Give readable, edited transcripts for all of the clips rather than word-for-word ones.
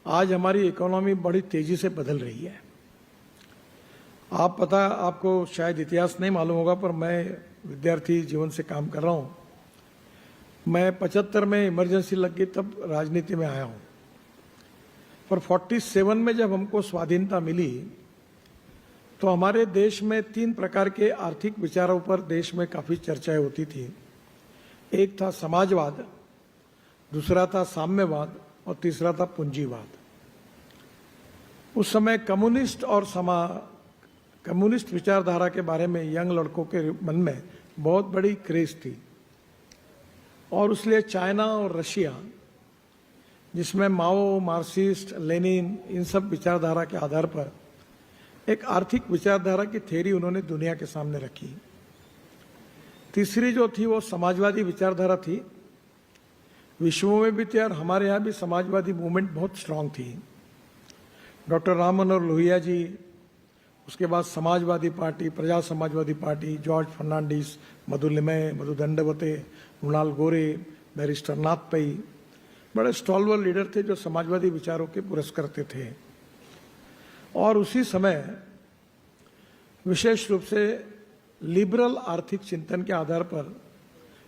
आज हमारी इकोनॉमी बड़ी तेजी से बदल रही है। आपको शायद इतिहास नहीं मालूम होगा, पर मैं विद्यार्थी जीवन से काम कर रहा हूँ। मैं 75 में इमरजेंसी लग गई तब राजनीति में आया हूँ। पर 47 में जब हमको स्वाधीनता मिली तो हमारे देश में 3 प्रकार के आर्थिक विचारों पर देश में काफ़ी चर्चाएं होती थी। एक था समाजवाद, दूसरा था साम्यवाद और तीसरा था पूंजीवाद। उस समय कम्युनिस्ट विचारधारा के बारे में यंग लड़कों के मन में बहुत बड़ी क्रेज थी और इसलिए चाइना और रशिया, जिसमें माओ, मार्क्सिस्ट, लेनिन, इन सब विचारधारा के आधार पर एक आर्थिक विचारधारा की थ्योरी उन्होंने दुनिया के सामने रखी। तीसरी जो थी वो समाजवादी विचारधारा थी। विश्व में भी थी और हमारे यहाँ भी समाजवादी मूवमेंट बहुत स्ट्रांग थी। डॉक्टर राम मनोहर लोहिया जी, उसके बाद समाजवादी पार्टी, प्रजा समाजवादी पार्टी, जॉर्ज फर्नांडिस, मधुलिमय, मधु दंडवते, मृणाल गोरे, बैरिस्टर नाथ पै, बड़े स्टॉलवर लीडर थे जो समाजवादी विचारों के पुरस्कर्ता थे। और उसी समय विशेष रूप से लिबरल आर्थिक चिंतन के आधार पर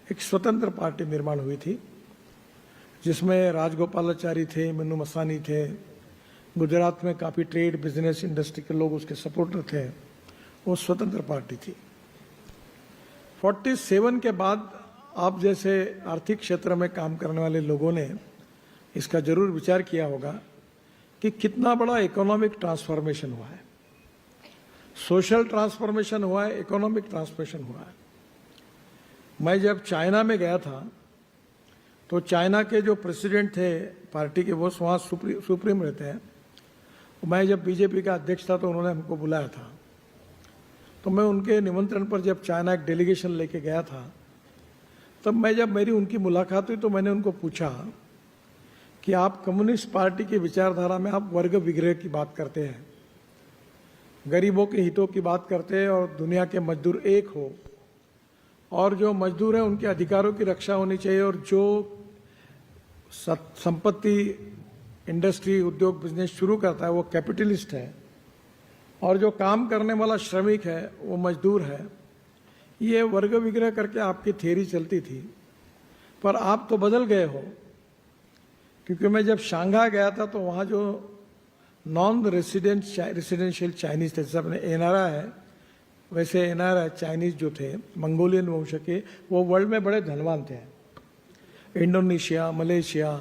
एक स्वतंत्र पार्टी निर्माण हुई थी, जिसमें राजगोपालाचारी थे, मन्नू मसानी थे। गुजरात में काफ़ी ट्रेड, बिजनेस, इंडस्ट्री के लोग उसके सपोर्टर थे। वो स्वतंत्र पार्टी थी। 47 के बाद आप जैसे आर्थिक क्षेत्र में काम करने वाले लोगों ने इसका जरूर विचार किया होगा कि कितना बड़ा इकोनॉमिक ट्रांसफॉर्मेशन हुआ है। सोशल ट्रांसफॉर्मेशन हुआ है, इकोनॉमिक ट्रांसफॉर्मेशन हुआ है। मैं जब चाइना में गया था तो चाइना के जो प्रेसिडेंट थे पार्टी के, वो वहाँ सुप्रीम रहते हैं। मैं जब बीजेपी का अध्यक्ष था तो उन्होंने हमको बुलाया था। तो मैं उनके निमंत्रण पर जब चाइना एक डेलीगेशन लेके गया था, तब जब मेरी उनकी मुलाकात हुई तो मैंने उनको पूछा कि आप कम्युनिस्ट पार्टी की विचारधारा में आप वर्ग विग्रह की बात करते हैं, गरीबों के हितों की बात करते हैं और दुनिया के मजदूर एक हो, और जो मजदूर हैं उनके अधिकारों की रक्षा होनी चाहिए, और जो संपत्ति, इंडस्ट्री, उद्योग, बिजनेस शुरू करता है वो कैपिटलिस्ट है, और जो काम करने वाला श्रमिक है वो मजदूर है। ये वर्ग विग्रह करके आपकी थ्योरी चलती थी। पर आप तो बदल गए हो, क्योंकि मैं जब शंघाई गया था तो वहाँ जो नॉन रेसिडेंशियल चाइनीज थे, जैसे अपने एनआरआई है वैसे एनआरआई चाइनीज जो थे मंगोलियन वंश के, वो वर्ल्ड में बड़े धनवान थे। इंडोनेशिया, मलेशिया,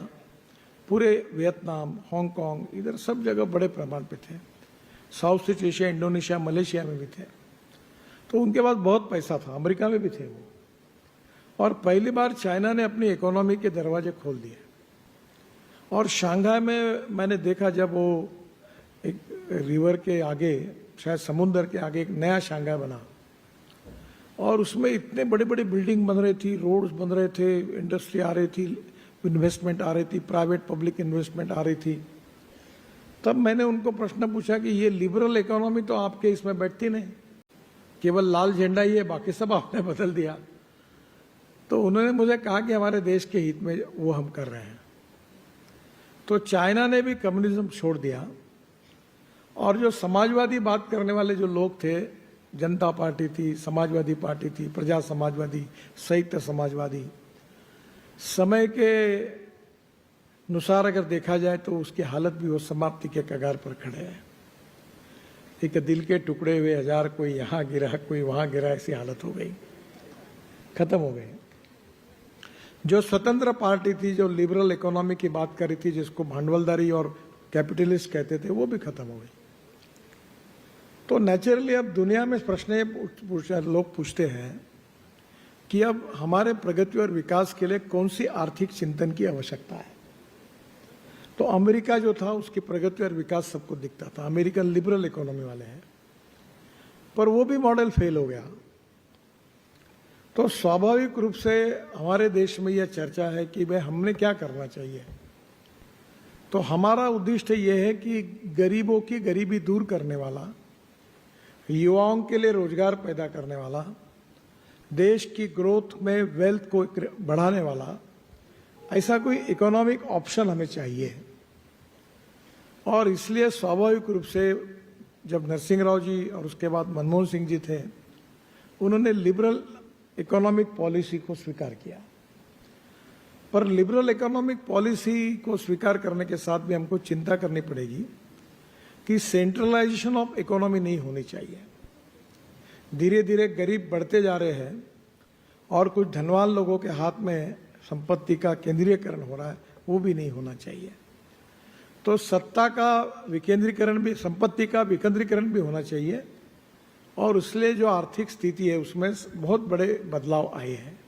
पूरे वियतनाम, हांगकांग, इधर सब जगह बड़े प्रमाण पे थे। South east Asia, Indonesia, Malaysia में भी थे। तो उनके पास बहुत पैसा था, अमेरिका में भी थे वो। और पहली बार चाइना ने अपनी इकोनॉमी के दरवाजे खोल दिए। और शंघाई में मैंने देखा जब वो एक रिवर के आगे, शायद समुद्र के आगे एक नया शंघाई बना, और उसमें इतने बड़े बड़े बिल्डिंग बन रही थी, रोड्स बन रहे थे, इंडस्ट्री आ रही थी, इन्वेस्टमेंट आ रही थी, प्राइवेट पब्लिक इन्वेस्टमेंट आ रही थी। तब मैंने उनको प्रश्न पूछा कि ये लिबरल इकोनॉमी तो आपके इसमें बैठती नहीं, केवल लाल झंडा ही है, बाकी सब आपने बदल दिया। तो उन्होंने मुझे कहा कि हमारे देश के हित में वो हम कर रहे हैं। तो चाइना ने भी कम्युनिज्म छोड़ दिया, और जो समाजवादी बात करने वाले जो लोग थे, जनता पार्टी थी, समाजवादी पार्टी थी, प्रजा समाजवादी, संयुक्त समाजवादी, समय के अनुसार अगर देखा जाए तो उसकी हालत भी वो समाप्ति के कगार पर खड़े हैं। एक दिल के टुकड़े हुए हजार, कोई यहाँ गिरा, कोई वहाँ गिरा, ऐसी हालत हो गई, खत्म हो गई। जो स्वतंत्र पार्टी थी, जो लिबरल इकोनॉमी की बात कर रही थी, जिसको भांडवलदारी और कैपिटलिस्ट कहते थे, वो भी खत्म हो गई। तो नेचुरली अब दुनिया में प्रश्न लोग पूछते हैं कि अब हमारे प्रगति और विकास के लिए कौन सी आर्थिक चिंतन की आवश्यकता है। तो अमेरिका जो था, उसकी प्रगति और विकास सबको दिखता था, अमेरिकन लिबरल इकोनॉमी वाले हैं, पर वो भी मॉडल फेल हो गया। तो स्वाभाविक रूप से हमारे देश में यह चर्चा है कि भाई हमने क्या करना चाहिए। तो हमारा उद्देश्य यह है कि गरीबों की गरीबी दूर करने वाला, युवाओं के लिए रोजगार पैदा करने वाला, देश की ग्रोथ में वेल्थ को बढ़ाने वाला ऐसा कोई इकोनॉमिक ऑप्शन हमें चाहिए। और इसलिए स्वाभाविक रूप से जब नरसिंह राव जी और उसके बाद मनमोहन सिंह जी थे, उन्होंने लिबरल इकोनॉमिक पॉलिसी को स्वीकार किया। पर लिबरल इकोनॉमिक पॉलिसी को स्वीकार करने के साथ भी हमको चिंता करनी पड़ेगी कि सेंट्रलाइजेशन ऑफ इकोनॉमी नहीं होनी चाहिए। धीरे धीरे गरीब बढ़ते जा रहे हैं और कुछ धनवान लोगों के हाथ में संपत्ति का केंद्रीयकरण हो रहा है, वो भी नहीं होना चाहिए। तो सत्ता का विकेंद्रीकरण भी, संपत्ति का विकेंद्रीकरण भी होना चाहिए और इसलिए जो आर्थिक स्थिति है उसमें बहुत बड़े बदलाव आए हैं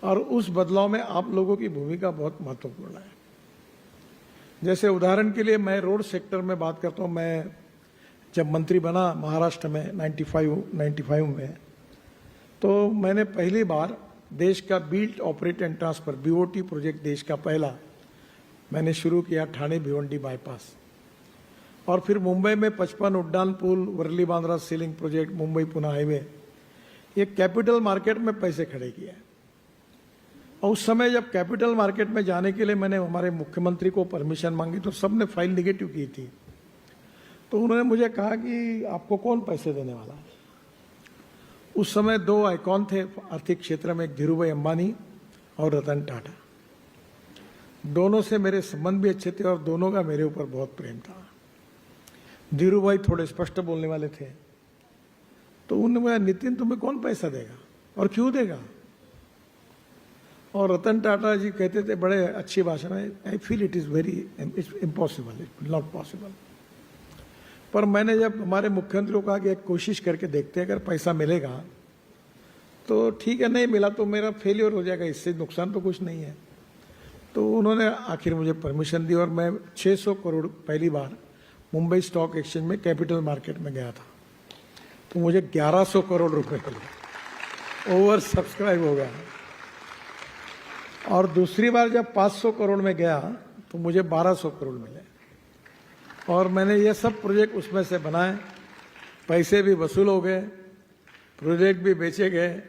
और उस बदलाव में आप लोगों की भूमिका बहुत महत्वपूर्ण है। जैसे उदाहरण के लिए मैं रोड सेक्टर में बात करता हूँ। मैं जब मंत्री बना महाराष्ट्र में 95 में, तो मैंने पहली बार देश का build operate and transfer BOT project देश का पहला मैंने शुरू किया, ठाणे भिवंडी बाईपास। और फिर मुंबई में 55 उड्डान पुल, Worli Bandra sea link project, Mumbai Pune highway, ये कैपिटल मार्केट में पैसे खड़े किए। और उस समय जब कैपिटल मार्केट में जाने के लिए मैंने हमारे मुख्यमंत्री को परमिशन मांगी तो सबने फाइल निगेटिव की थी। तो उन्होंने मुझे कहा कि आपको कौन पैसे देने वाला है। उस समय दो आइकॉन थे आर्थिक क्षेत्र में, एक धीरूभाई अंबानी और रतन टाटा। दोनों से मेरे संबंध भी अच्छे थे और दोनों का मेरे ऊपर बहुत प्रेम था। धीरूभाई थोड़े स्पष्ट बोलने वाले थे, तो उन्होंने बोला, नितिन तुम्हें कौन पैसा देगा और क्यों देगा। और रतन टाटा जी कहते थे बड़े अच्छी भाषा में, I feel it is very impossible, it not possible. पर मैंने जब हमारे मुख्यमंत्री को कहा कि एक कोशिश करके देखते हैं, अगर पैसा मिलेगा तो ठीक है, नहीं मिला तो मेरा फेलियर हो जाएगा, इससे नुकसान तो कुछ नहीं है। तो उन्होंने आखिर मुझे परमिशन दी और मैं 600 करोड़ पहली बार मुंबई स्टॉक एक्सचेंज में कैपिटल मार्केट में गया था। तो मुझे 1100 करोड़ रुपए मिले, ओवर सब्सक्राइब हो गया। और दूसरी बार जब 500 करोड़ में गया तो मुझे 1200 करोड़ मिले और मैंने ये सब प्रोजेक्ट उसमें से बनाए। पैसे भी वसूल हो गए, प्रोजेक्ट भी बेचे गए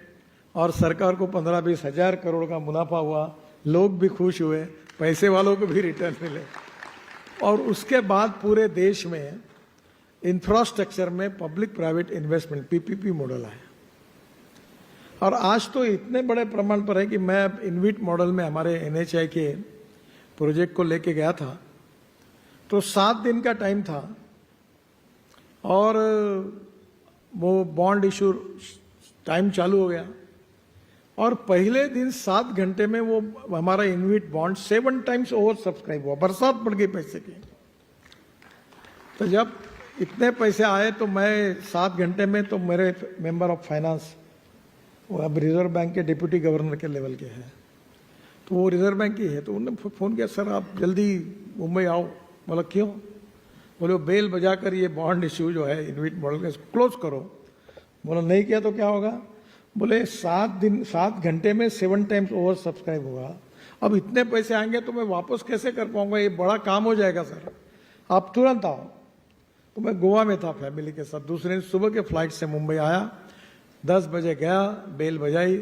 और सरकार को 15-20 हजार करोड़ का मुनाफा हुआ, लोग भी खुश हुए, पैसे वालों को भी रिटर्न मिले। और उसके बाद पूरे देश में इंफ्रास्ट्रक्चर में public private investment PPP model आया और आज तो इतने बड़े प्रमाण पर है कि मैं अब इनविट मॉडल में हमारे NHAI के प्रोजेक्ट को लेके गया था तो 7 दिन का टाइम था और वो बॉन्ड इशू टाइम चालू हो गया और पहले दिन 7 घंटे में वो हमारा इनविट बॉन्ड 7 टाइम्स ओवर सब्सक्राइब हुआ, बरसात पड़ गई पैसे की। तो जब इतने पैसे आए तो मैं 7 घंटे में, तो मेरे मेंबर ऑफ फाइनेंस वो अब रिजर्व बैंक के डिप्टी गवर्नर के लेवल के हैं, तो वो रिजर्व बैंक की है, तो उन्होंने फ़ोन किया, सर आप जल्दी मुंबई आओ। बोला क्यों? बोले बेल बजाकर ये बॉन्ड इश्यू जो है इनविट मॉडल का क्लोज करो। बोला नहीं किया तो क्या होगा? बोले 7 घंटे में 7 टाइम्स ओवर सब्सक्राइब होगा, अब इतने पैसे आएंगे तो मैं वापस कैसे कर पाऊंगा, ये बड़ा काम हो जाएगा सर, आप तुरंत आओ। तो मैं गोवा में था फैमिली के साथ, दूसरे दिन सुबह के फ्लाइट से मुंबई आया, 10 बजे गया, बेल बजाई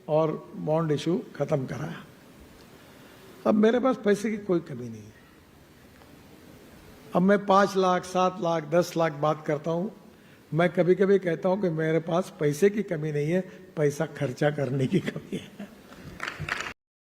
और बॉन्ड इशू खत्म कराया। अब मेरे पास पैसे की कोई कमी नहीं है। अब मैं 5 लाख, 7 लाख, 10 लाख बात करता हूं। मैं कभी कभी कहता हूं कि मेरे पास पैसे की कमी नहीं है, पैसा खर्चा करने की कमी है।